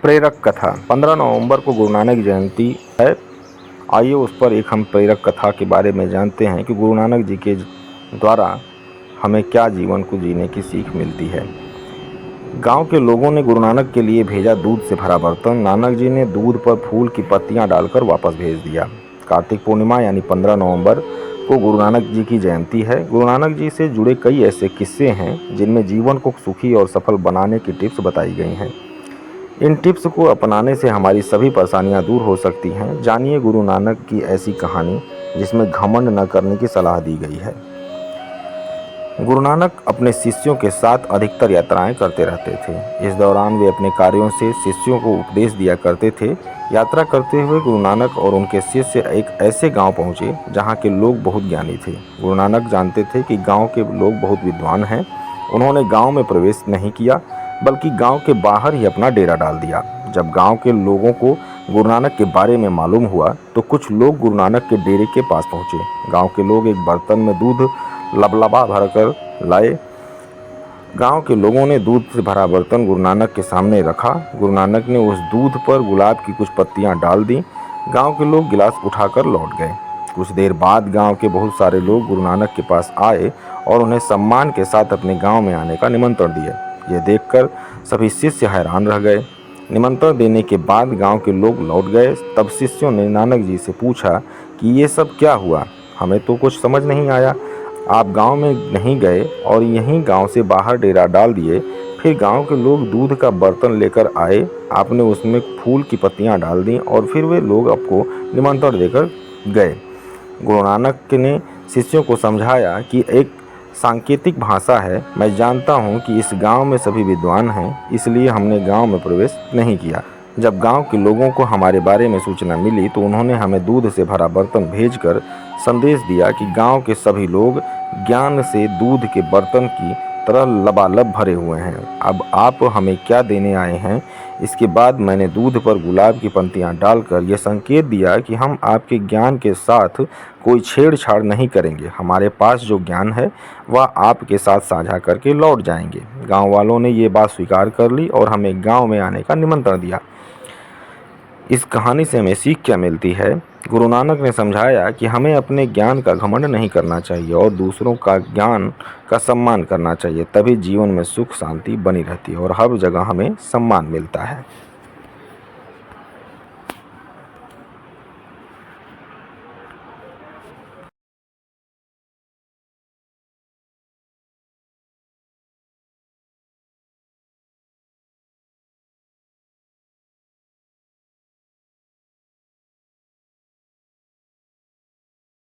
प्रेरक कथा 15 नवंबर को गुरु नानक जयंती है। आइए उस पर एक हम प्रेरक कथा के बारे में जानते हैं कि गुरु नानक जी के द्वारा हमें क्या जीवन को जीने की सीख मिलती है। गांव के लोगों ने गुरु नानक के लिए भेजा दूध से भरा बर्तन। नानक जी ने दूध पर फूल की पत्तियां डालकर वापस भेज दिया। कार्तिक पूर्णिमा यानी 15 नवंबर को गुरु नानक जी की जयंती है। गुरु नानक जी से जुड़े कई ऐसे किस्से हैं जिनमें जीवन को सुखी और सफल बनाने की टिप्स बताई गई हैं। इन टिप्स को अपनाने से हमारी सभी परेशानियां दूर हो सकती हैं। जानिए गुरु नानक की ऐसी कहानी जिसमें घमंड न करने की सलाह दी गई है। गुरु नानक अपने शिष्यों के साथ अधिकतर यात्राएं करते रहते थे। इस दौरान वे अपने कार्यों से शिष्यों को उपदेश दिया करते थे। यात्रा करते हुए गुरु नानक और उनके शिष्य एक ऐसे गांव पहुंचे जहां के लोग बहुत ज्ञानी थे। गुरु नानक जानते थे कि गांव के लोग बहुत विद्वान हैं। उन्होंने गांव में प्रवेश नहीं किया बल्कि गांव के बाहर ही अपना डेरा डाल दिया। जब गांव के लोगों को गुरु नानक के बारे में मालूम हुआ तो कुछ लोग गुरु नानक के डेरे के पास पहुंचे। गांव के लोग एक बर्तन में दूध लबलबा भरकर लाए। गांव के लोगों ने दूध से भरा बर्तन गुरु नानक के सामने रखा। गुरु नानक ने उस दूध पर गुलाब की कुछ पत्तियां डाल दी। गांव के लोग गिलास उठाकर लौट गए। कुछ देर बाद गांव के बहुत सारे लोग गुरु नानक के पास आए और उन्हें सम्मान के साथ अपने गांव में आने का निमंत्रण दिया। यह देखकर सभी शिष्य हैरान रह गए। निमंत्रण देने के बाद गांव के लोग लौट गए। तब शिष्यों ने नानक जी से पूछा कि ये सब क्या हुआ, हमें तो कुछ समझ नहीं आया। आप गांव में नहीं गए और यहीं गांव से बाहर डेरा डाल दिए। फिर गांव के लोग दूध का बर्तन लेकर आए, आपने उसमें फूल की पत्तियां डाल दी और फिर वे लोग आपको निमंत्रण देकर गए। गुरु नानक ने शिष्यों को समझाया कि एक सांकेतिक भाषा है। मैं जानता हूँ कि इस गांव में सभी विद्वान हैं, इसलिए हमने गांव में प्रवेश नहीं किया। जब गांव के लोगों को हमारे बारे में सूचना मिली तो उन्होंने हमें दूध से भरा बर्तन भेजकर संदेश दिया कि गांव के सभी लोग ज्ञान से दूध के बर्तन की तरह लबालब भरे हुए हैं। अब आप हमें क्या देने आए हैं? इसके बाद मैंने दूध पर गुलाब की पत्तियां डालकर यह संकेत दिया कि हम आपके ज्ञान के साथ कोई छेड़छाड़ नहीं करेंगे। हमारे पास जो ज्ञान है वह आपके साथ साझा करके लौट जाएंगे। गांव वालों ने ये बात स्वीकार कर ली और हमें गांव में आने का निमंत्रण दिया। इस कहानी से हमें सीख क्या मिलती है? गुरु नानक ने समझाया कि हमें अपने ज्ञान का घमंड नहीं करना चाहिए और दूसरों का ज्ञान का सम्मान करना चाहिए। तभी जीवन में सुख शांति बनी रहती है और हर जगह हमें सम्मान मिलता है।